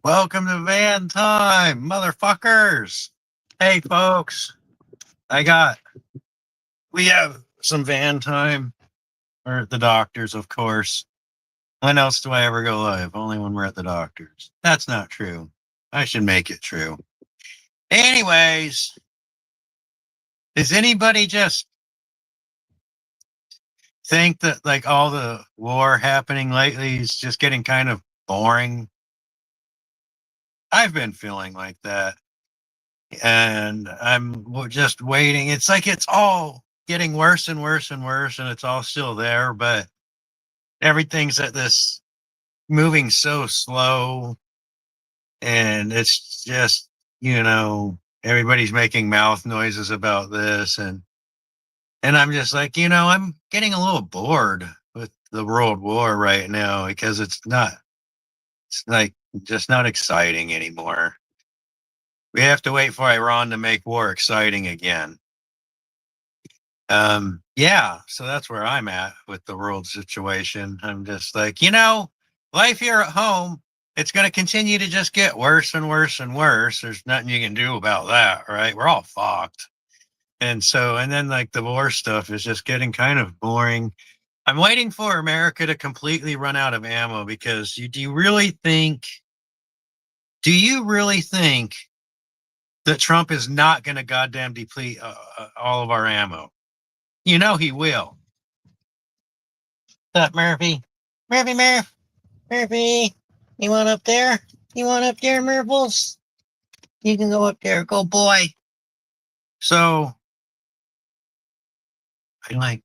Welcome to van time, motherfuckers. Hey, folks. I got, we have some van time. We're at the doctor's, of course. When else do I ever go live? Only when we're at the doctor's. That's not true. I should make it true. Anyways, does anybody just think that like all the war happening lately is just getting kind of boring? I've been feeling like that. And I'm just waiting. It's like it's all getting worse and worse and worse, and it's all still there, but everything's at this moving so slow, and it's just everybody's making mouth noises about this, and I'm just like I'm getting a little bored with the world war right now because it's like just not exciting anymore. We have to wait for Iran to make war exciting again. Yeah, so that's where I'm at with the world situation. I'm just like, life here at home, it's going to continue to just get worse and worse and worse. There's nothing you can do about that, right? We're all fucked. And then like the war stuff is just getting kind of boring. I'm waiting for America to completely run out of ammo because do you really think that Trump is not going to goddamn deplete all of our ammo? You know he will. What's up, Murphy? Murphy, you want up there? You want up there, Murples? You can go up there. Go, boy. So, I like,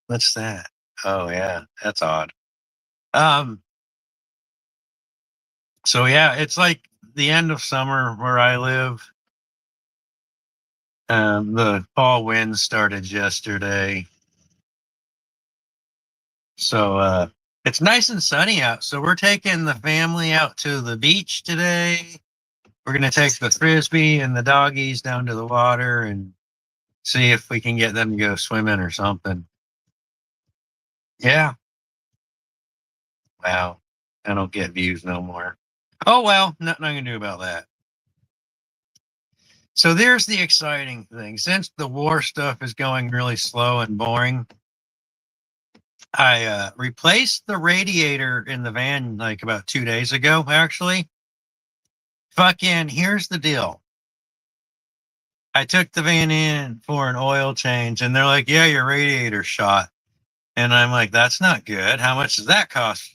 what's that? Oh, yeah, that's odd. Um, so yeah, it's like the end of summer where I live. The fall wind started yesterday. So, it's nice and sunny out. So we're taking the family out to the beach today. We're going to take the frisbee and the doggies down to the water and see if we can get them to go swimming or something. Yeah. Wow. I don't get views no more. Oh, well, nothing I can do about that. So there's the exciting thing. Since the war stuff is going really slow and boring, I replaced the radiator in the van like about 2 days ago, actually. Fucking, here's the deal. I took the van in for an oil change, and they're like, yeah, your radiator's shot. And I'm like, that's not good. How much does that cost?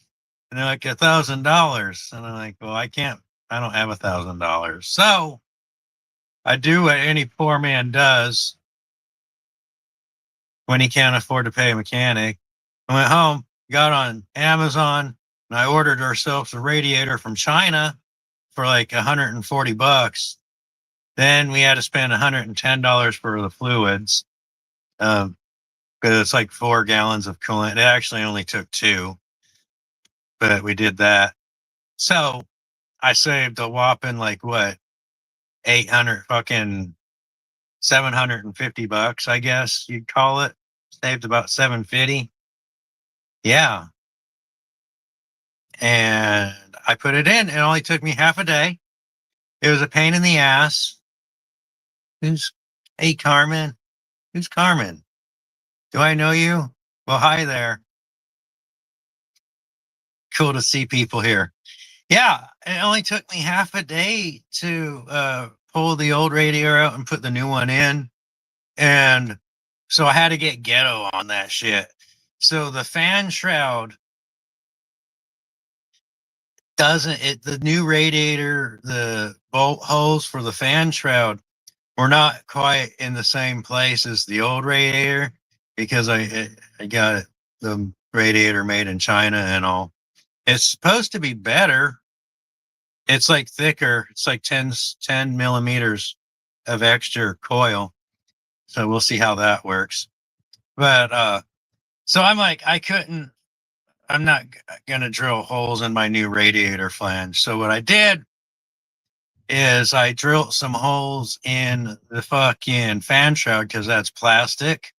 And they're like, $1,000. And I'm like, well, I don't have $1,000. So I do what any poor man does when he can't afford to pay a mechanic. I went home, got on Amazon, and I ordered ourselves a radiator from China for like $140. Then we had to spend $110 for the fluids. Because it's like 4 gallons of coolant. It actually only took 2, but we did that. So I saved a whopping like what, 800 fucking $750, I guess you'd call it. Saved about 750. Yeah. And I put it in. It only took me half a day. It was a pain in the ass. Hey, Carmen? Who's Carmen? Do I know you? Well, hi there. Cool to see people here. Yeah, it only took me half a day to pull the old radiator out and put the new one in. And so I had to get ghetto on that shit. So the fan shroud the new radiator, the bolt holes for the fan shroud were not quite in the same place as the old radiator because I got the radiator made in China and all. It's supposed to be better. It's like thicker. It's like 10 millimeters of extra coil. So we'll see how that works. But so I'm like, I'm not going to drill holes in my new radiator flange. So what I did is I drilled some holes in the fucking fan shroud because that's plastic.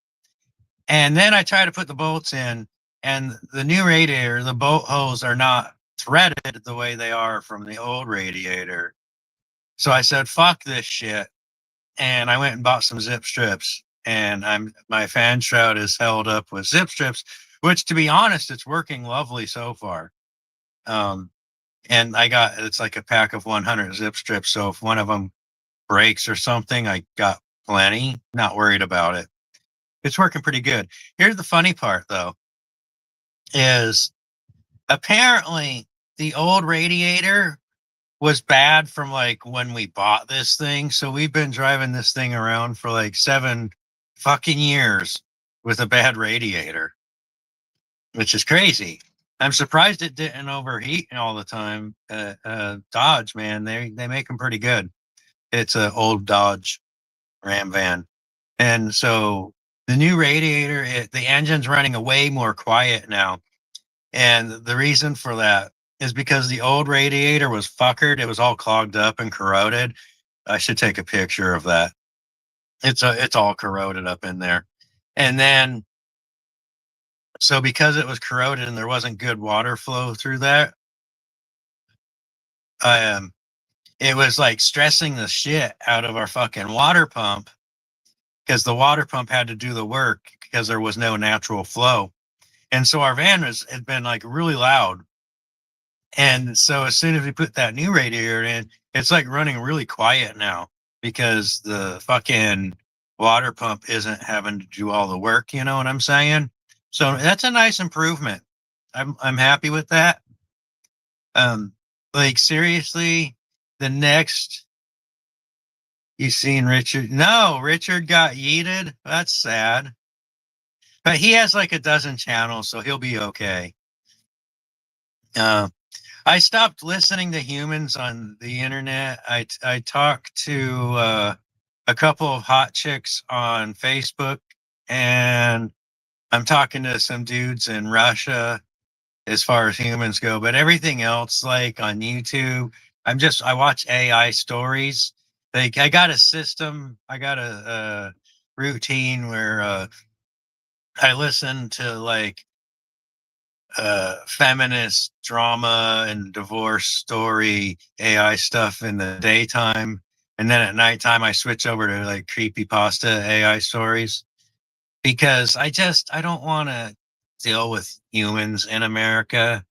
And then I tried to put the bolts in, and the new radiator, the bolt holes are not threaded the way they are from the old radiator. So I said, fuck this shit. And I went and bought some zip strips. And my fan shroud is held up with zip strips, which, to be honest, it's working lovely so far. And it's like a pack of 100 zip strips. So if one of them breaks or something, I got plenty. Not worried about it. It's working pretty good. Here's the funny part, though, is apparently the old radiator was bad from like when we bought this thing. So we've been driving this thing around for like 7 fucking years with a bad radiator, which is crazy. I'm surprised it didn't overheat all the time. Dodge, man, they make them pretty good. It's an old Dodge Ram van. And so the new radiator, the engine's running way more quiet now. And the reason for that is because the old radiator was fuckered. It was all clogged up and corroded. I should take a picture of that. It's all corroded up in there. And then, so because it was corroded and there wasn't good water flow through that, it was like stressing the shit out of our fucking water pump, because the water pump had to do the work because there was no natural flow. And so our van had been like really loud. And so as soon as we put that new radiator in, it's like running really quiet now because the fucking water pump isn't having to do all the work. You know what I'm saying? So that's a nice improvement. I'm happy with that. Like seriously, the next you seen Richard? No, Richard got yeeted. That's sad. But he has like a dozen channels, so he'll be okay. I stopped listening to humans on the internet. I talked to a couple of hot chicks on Facebook, and I'm talking to some dudes in Russia as far as humans go. But everything else, like on YouTube, I watch AI stories. Like I got a system, I got a routine where I listen to like feminist drama and divorce story AI stuff in the daytime, and then at nighttime I switch over to like creepy pasta AI stories, because I don't want to deal with humans in America.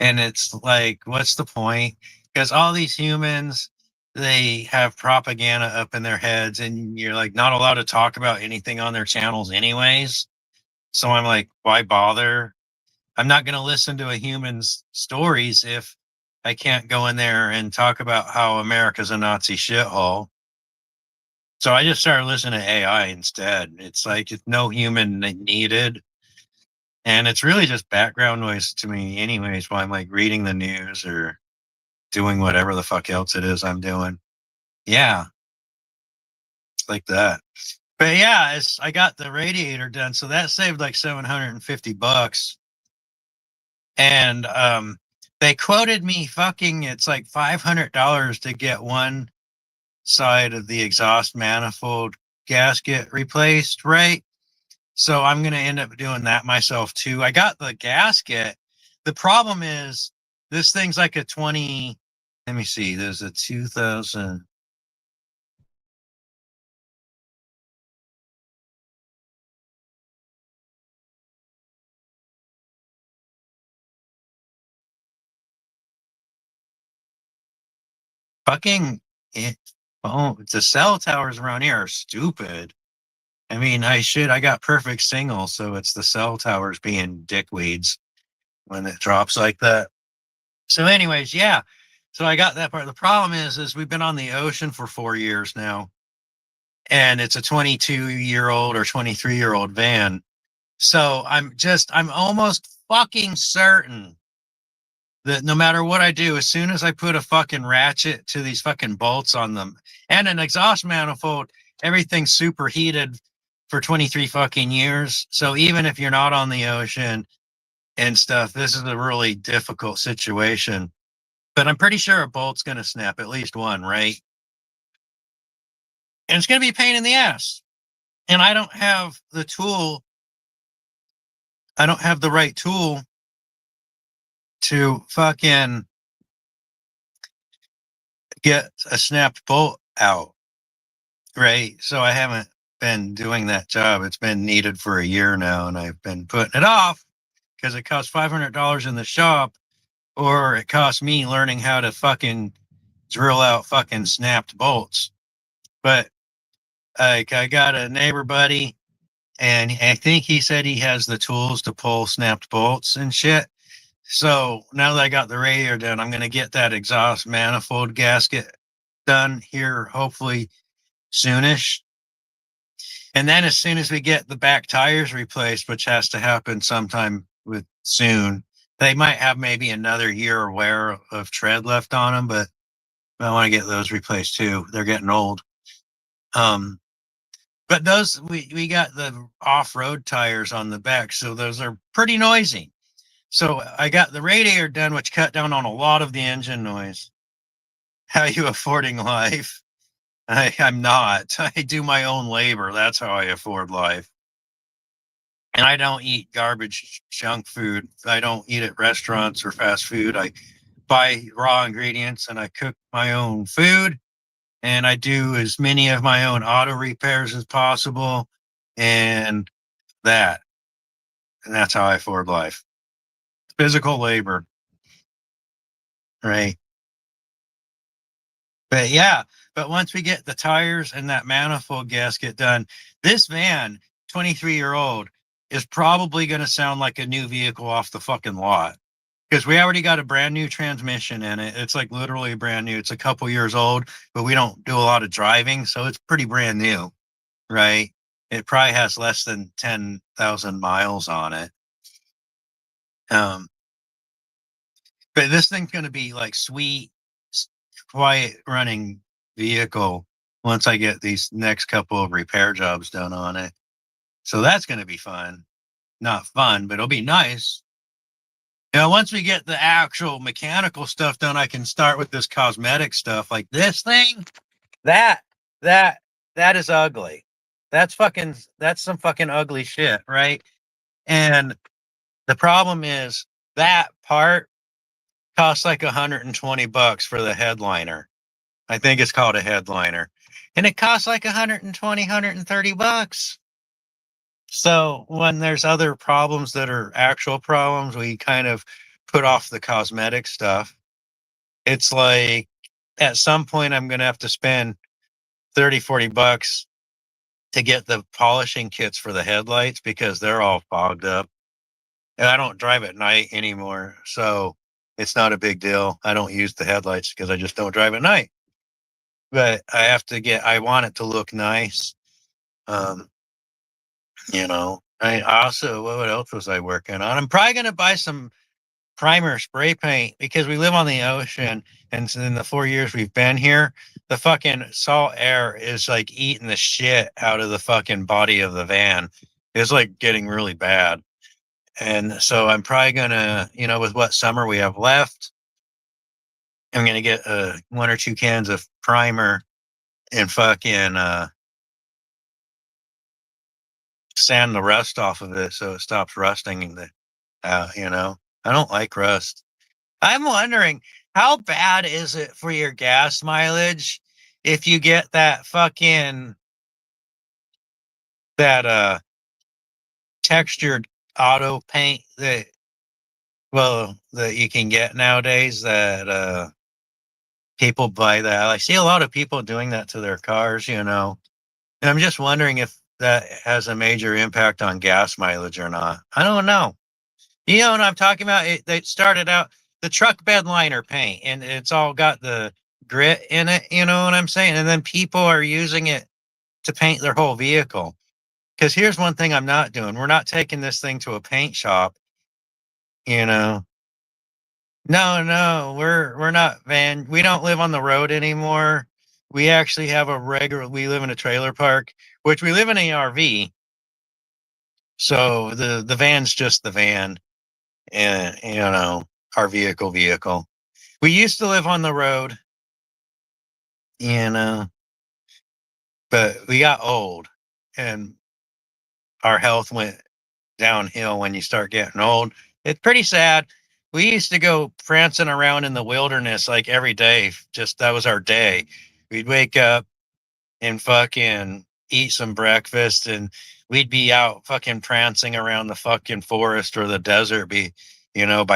And it's like, what's the point? Because all these humans, they have propaganda up in their heads, and you're like not allowed to talk about anything on their channels anyways. So I'm like, why bother? I'm not going to listen to a human's stories if I can't go in there and talk about how America's a Nazi shithole. So I just started listening to AI instead. It's like it's no human needed. And it's really just background noise to me, anyways, while I'm like reading the news or doing whatever the fuck else it is I'm doing. Yeah, it's like that. But yeah, I got the radiator done. So that saved like $750. And they quoted me fucking, it's like $500 to get one side of the exhaust manifold gasket replaced, right? So I'm going to end up doing that myself too. I got the gasket. The problem is this thing's like a 20, let me see, there's a 2000. Fucking it, oh, the cell towers around here are stupid. I mean, I got perfect signal, so it's the cell towers being dickweeds when it drops like that. So, anyways, yeah. So I got that part. The problem is we've been on the ocean for 4 years now, and it's a 22-year-old or 23-year-old van. So I'm almost fucking certain that no matter what I do, as soon as I put a fucking ratchet to these fucking bolts on them and an exhaust manifold, everything's superheated for 23 fucking years. So even if you're not on the ocean and stuff, this is a really difficult situation. But I'm pretty sure a bolt's going to snap, at least one, right? And it's going to be a pain in the ass. And I don't have the tool. I don't have the right tool to fucking get a snapped bolt out, right? So I haven't been doing that job. It's been needed for a year now, and I've been putting it off because it costs $500 in the shop, or it costs me learning how to fucking drill out fucking snapped bolts. But like, I got a neighbor buddy, and I think he said he has the tools to pull snapped bolts and shit. So now that I got the radiator done, I'm gonna get that exhaust manifold gasket done here, hopefully soonish. And then as soon as we get the back tires replaced, which has to happen sometime with soon, they might have maybe another year or wear of tread left on them, but I want to get those replaced too. They're getting old. But those we got the off-road tires on the back, so those are pretty noisy. So I got the radiator done, which cut down on a lot of the engine noise. How you affording life? I'm not. I do my own labor. That's how I afford life. And I don't eat garbage junk food. I don't eat at restaurants or fast food. I buy raw ingredients and I cook my own food. And I do as many of my own auto repairs as possible. And that. And that's how I afford life. Physical labor. Right. But yeah, but once we get the tires and that manifold gasket done, this van, 23-year-old, is probably going to sound like a new vehicle off the fucking lot because we already got a brand new transmission in it. It's like literally brand new. It's a couple years old, but we don't do a lot of driving, so it's pretty brand new, right? It probably has less than 10,000 miles on it. But this thing's going to be like sweet, quiet running vehicle once I get these next couple of repair jobs done on it. So that's going to be fun. Not fun, but it'll be nice. Once we get the actual mechanical stuff done, I can start with this cosmetic stuff. Like this thing, that that that is ugly. That's some fucking ugly shit, right? And the problem is that part costs like $120 for the headliner. I think it's called a headliner. And it costs like 120, $130. So when there's other problems that are actual problems, we kind of put off the cosmetic stuff. It's like at some point I'm gonna have to spend 30, $40 to get the polishing kits for the headlights because they're all fogged up. And I don't drive at night anymore. So it's not a big deal. I don't use the headlights because I just don't drive at night. But I want it to look nice. Um, I also, what else was I working on? I'm probably going to buy some primer spray paint because we live on the ocean. And in the 4 years we've been here, the fucking salt air is like eating the shit out of the fucking body of the van. It's like getting really bad. And so I'm probably going to, with what summer we have left, I'm going to get 1 or 2 cans of primer and fucking sand the rust off of it so it stops rusting. I don't like rust. I'm wondering how bad is it for your gas mileage if you get that fucking that textured auto paint that you can get nowadays that people buy that. I see a lot of people doing that to their cars, and I'm just wondering if that has a major impact on gas mileage or not. I don't know. You know what I'm talking about? They started out the truck bed liner paint, and it's all got the grit in it. You know what I'm saying? And then people are using it to paint their whole vehicle. Because here's one thing I'm not doing: we're not taking this thing to a paint shop. You know, no, we're not van. We don't live on the road anymore. We actually have we live in a trailer park, which we live in an RV. So the van's just the van and our vehicle. We used to live on the road, you know, but we got old and our health went downhill when you start getting old. It's pretty sad. we used to go prancing around in the wilderness like every day. Just that was our day. We'd wake up and fucking eat some breakfast, and we'd be out fucking prancing around the fucking forest or the desert by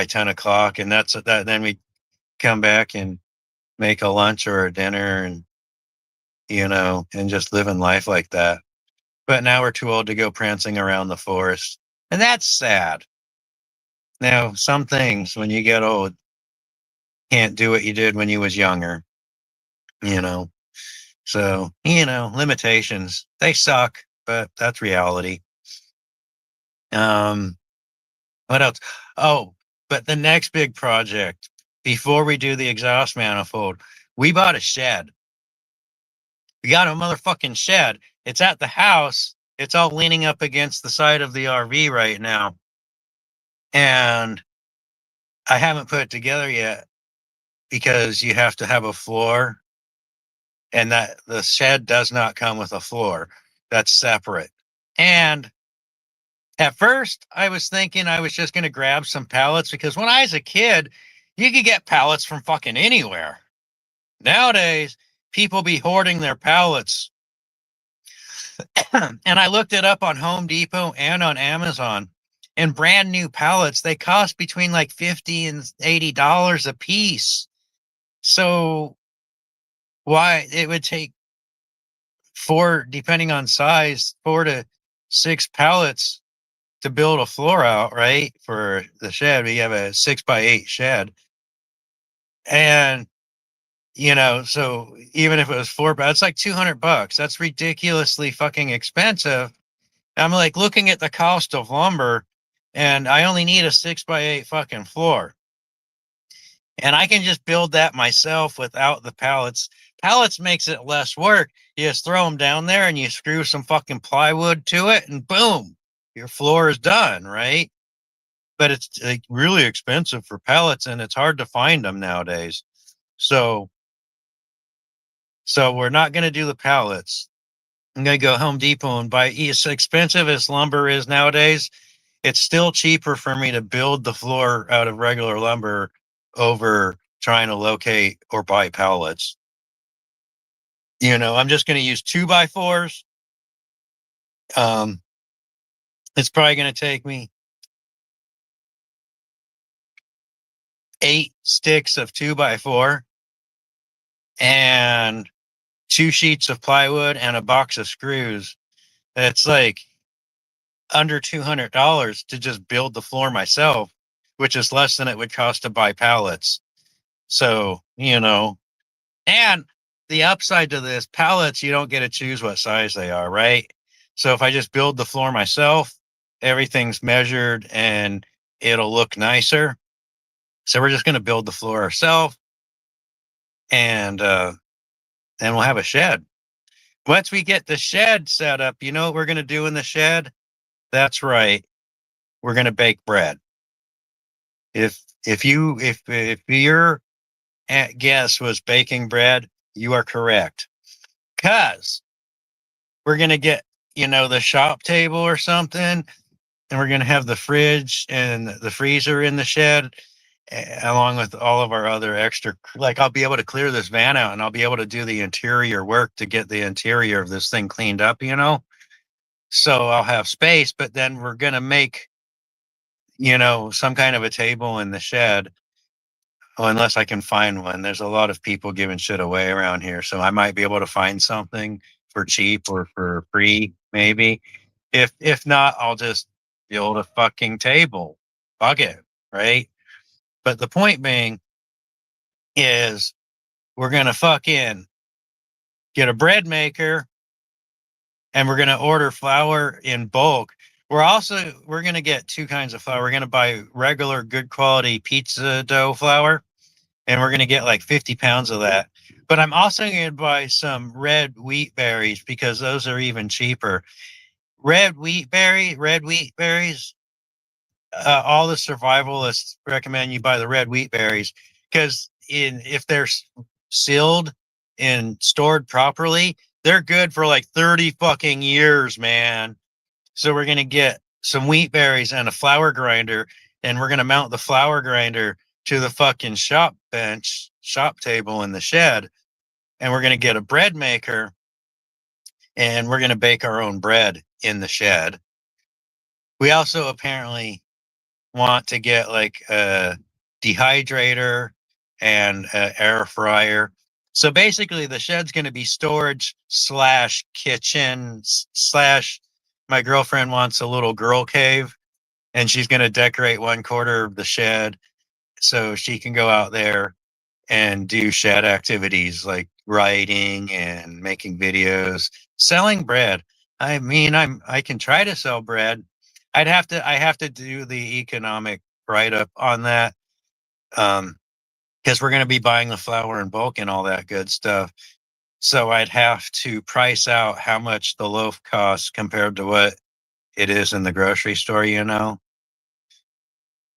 10 o'clock. And that's that. Then we'd come back and make a lunch or a dinner and just living life like that. But now we're too old to go prancing around the forest. And that's sad. Now, some things when you get old can't do what you did when you was younger, you know. So, limitations, they suck, but that's reality. Um, what else? Oh, but the next big project before we do the exhaust manifold, we bought a shed. We got a motherfucking shed. It's at the house. It's all leaning up against the side of the RV right now. And I haven't put it together yet because you have to have a floor, and that the shed does not come with a floor. That's separate. And at first, I was thinking I was just going to grab some pallets because when I was a kid, you could get pallets from fucking anywhere. Nowadays, people be hoarding their pallets. And I looked it up on Home Depot and on Amazon. And brand new pallets, they cost between like $50 and $80 a piece. So why it would take depending on size, 4 to 6 pallets to build a floor out, right? For the shed. We have a 6x8 shed. And so even if it was it's like $200. That's ridiculously fucking expensive. I'm like looking at the cost of lumber, and I only need a 6x8 fucking floor. And I can just build that myself without the pallets. Pallets makes it less work. You just throw them down there and you screw some fucking plywood to it, and boom, your floor is done, right? But it's like really expensive for pallets, and it's hard to find them nowadays. So we're not going to do the pallets. I'm going to go Home Depot and buy. As expensive as lumber is nowadays, it's still cheaper for me to build the floor out of regular lumber over trying to locate or buy pallets. I'm just going to use 2x4s. It's probably going to take me 8 sticks of 2x4 and 2 sheets of plywood and a box of screws. It's like under $200 to just build the floor myself, which is less than it would cost to buy pallets. So, and the upside to this, pallets, you don't get to choose what size they are, right? So if I just build the floor myself, everything's measured and it'll look nicer. So we're just going to build the floor ourselves, and we'll have a shed. Once we get the shed set up, you know what we're going to do in the shed? That's right. We're going to bake bread. If your guess was baking bread, you are correct. Cause we're going to get, the shop table or something, and we're going to have the fridge and the freezer in the shed, along with all of our other extra, like I'll be able to clear this van out and I'll be able to do the interior work to get the interior of this thing cleaned up, so I'll have space. But then we're going to make, some kind of a table in the shed. Well, unless I can find one. There's a lot of people giving shit away around here, so I might be able to find something for cheap or for free, maybe. If not, I'll just build a fucking table. Fuck it, right? But the point being is we're gonna fucking get a bread maker, and we're gonna order flour in bulk. We're gonna get 2 kinds of flour. We're gonna buy regular good quality pizza dough flour, and we're going to get like 50 pounds of that. But I'm also going to buy some red wheat berries because those are even cheaper. Red wheat berries. All the survivalists recommend you buy the red wheat berries because if they're sealed and stored properly, they're good for like 30 fucking years, man. So we're going to get some wheat berries and a flour grinder. and we're going to mount the flour grinder to the fucking shop table in the shed. And we're going to get a bread maker and we're going to bake our own bread in the shed. We also apparently want to get like a dehydrator and an air fryer. So basically the shed's going to be storage slash kitchen slash my girlfriend wants a little girl cave and she's going to decorate one quarter of the shed so she can go out there and do shed activities like writing and making videos, selling bread. I mean, I can try to sell bread. I have to do the economic write up on that. Because we're going to be buying the flour in bulk and all that good stuff. So I'd have to price out how much the loaf costs compared to what it is in the grocery store, you know?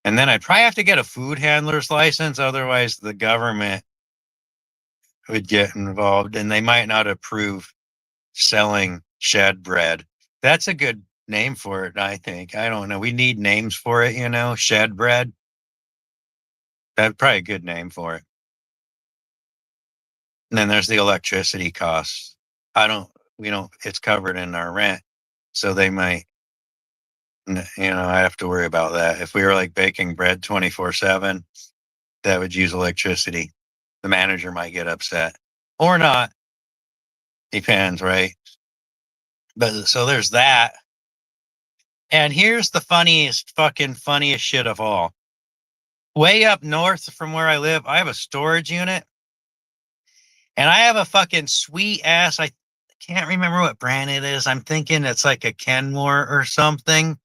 And then I'd probably have to get a food handler's license. Otherwise, the government would get involved and they might not approve selling shed bread. That's a good name for it, I think. I don't know. We need names for it, you know, shed bread. That's probably a good name for it. And then there's the electricity costs. We don't, it's covered in our rent. So they might, you know, I have to worry about that. If we were like baking bread 24/7, that would use electricity. The manager might get upset or not. Depends, right? But so there's that. And here's the funniest shit of all. Way up north from where I live, I have a storage unit. And I have a fucking sweet ass, I can't remember what brand it is. I'm thinking it's like a Kenmore or something.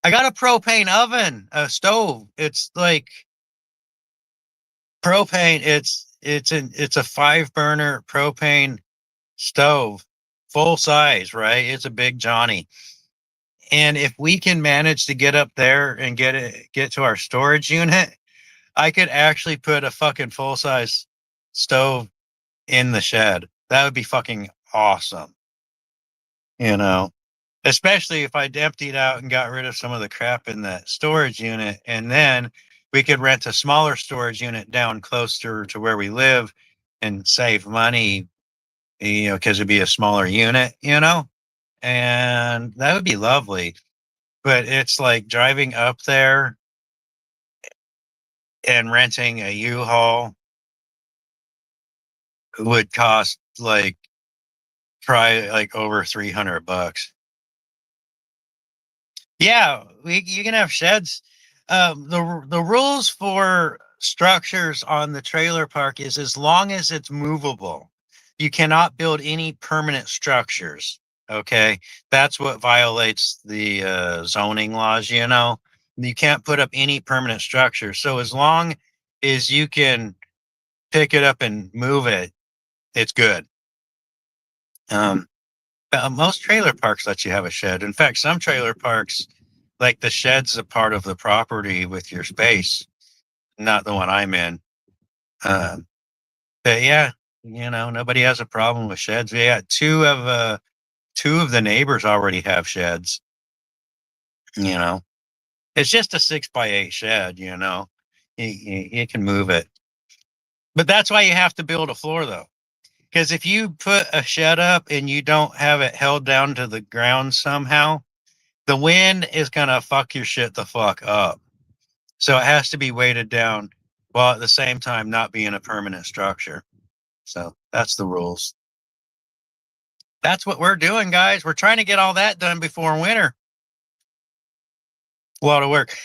I got a propane oven, a stove. It's like propane. It's a 5 burner propane stove, full size, right? It's a big Johnny. And if we can manage to get up there and get to our storage unit, I could actually put a fucking full size stove in the shed. That would be fucking awesome. You know, especially if I emptied out and got rid of some of the crap in that storage unit. And then we could rent a smaller storage unit down closer to where we live and save money, you know, because it'd be a smaller unit, you know, and that would be lovely. But it's like driving up there and renting a U-Haul would cost like probably like over $300. Yeah, you can have sheds. The rules for structures on the trailer park is as long as it's movable, you cannot build any permanent structures. Okay, that's what violates the zoning laws. You know, you can't put up any permanent structure. So as long as you can pick it up and move it, it's good. Um, most trailer parks let you have a shed. In fact, some trailer parks, like the shed's a part of the property with your space, not the one I'm in. Uh, but yeah, you know, nobody has a problem with sheds. Yeah, two of the neighbors already have sheds. You know, it's just a 6x8 shed. You know, you can move it, but that's why you have to build a floor though. Because if you put a shed up and you don't have it held down to the ground somehow, the wind is gonna fuck your shit the fuck up. So it has to be weighted down while at the same time not being a permanent structure. So that's the rules. That's what we're doing, guys. We're trying to get all that done before winter. A lot of work.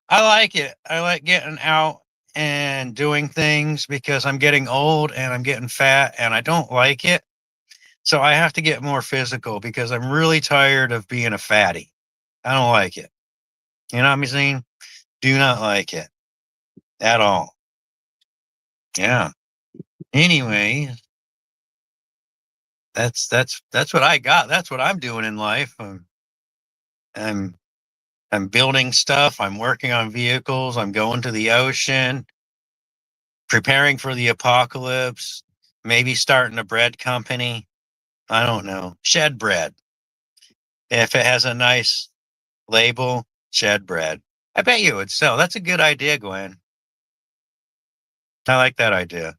I like it. I like getting out and doing things because I'm getting old and I'm getting fat and I don't like it. So I have to get more physical because I'm really tired of being a fatty. I don't like it. You know what I'm saying? Do not like it at all. Yeah. Anyway, that's what I got. That's what I'm doing in life. I'm I'm building stuff. I'm working on vehicles. I'm going to the ocean, preparing for the apocalypse. Maybe starting a bread company. I don't know. Shed bread. If it has a nice label, shed bread. I bet you it would sell. That's a good idea, Gwen. I like that idea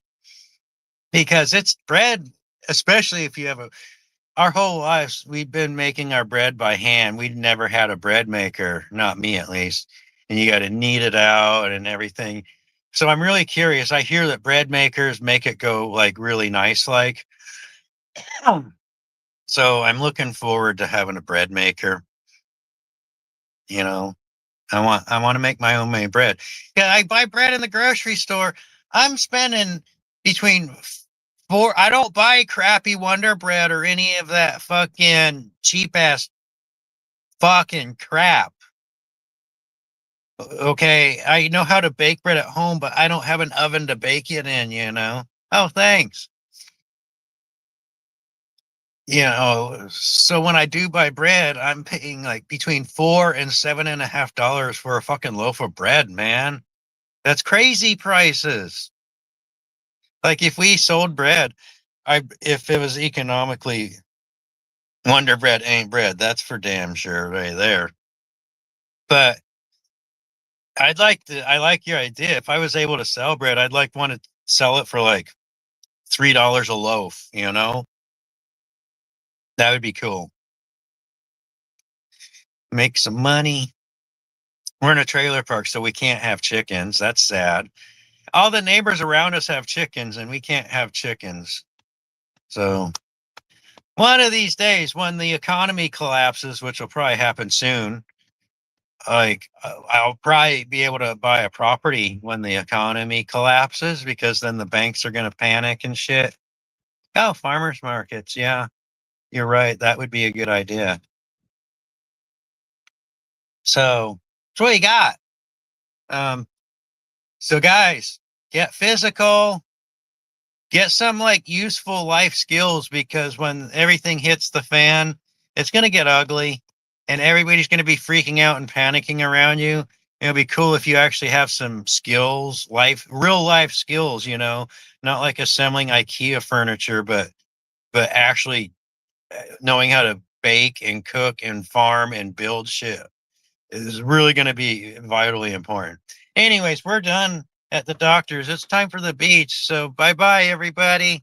because it's bread, especially if you have a. Our whole lives, we've been making our bread by hand. We've never had a bread maker, not me at least. And you got to knead it out and everything. So I'm really curious. I hear that bread makers make it go like really nice, like. So I'm looking forward to having a bread maker. You know, I want to make my own made bread. Yeah, I buy bread in the grocery store. I'm spending between four. I don't buy crappy Wonder Bread or any of that fucking cheap ass fucking crap. Okay, I know how to bake bread at home, but I don't have an oven to bake it in, you know. Oh, thanks. You know, so when I do buy bread, I'm paying like between $4 and $7.50 for a fucking loaf of bread, man. That's crazy prices. Like if we sold bread, I if it was economically Wonder Bread ain't bread, that's for damn sure right there. But I like your idea. If I was able to sell bread, I'd like want to sell it for like $3 a loaf, you know? That would be cool. Make some money. We're in a trailer park, so we can't have chickens. That's sad. All the neighbors around us have chickens, and we can't have chickens. So one of these days, when the economy collapses, which will probably happen soon, like I'll probably be able to buy a property when the economy collapses because then the banks are going to panic and shit. Oh, farmers markets. Yeah, you're right. That would be a good idea. So what you got? Um, so guys, get physical, get some like useful life skills because when everything hits the fan, it's going to get ugly and everybody's going to be freaking out and panicking around you. It'll be cool if you actually have some skills, real life skills, you know, not like assembling IKEA furniture, but actually knowing how to bake and cook and farm and build shit is really going to be vitally important. Anyways, we're done at the doctor's. It's time for the beach. So bye bye, everybody.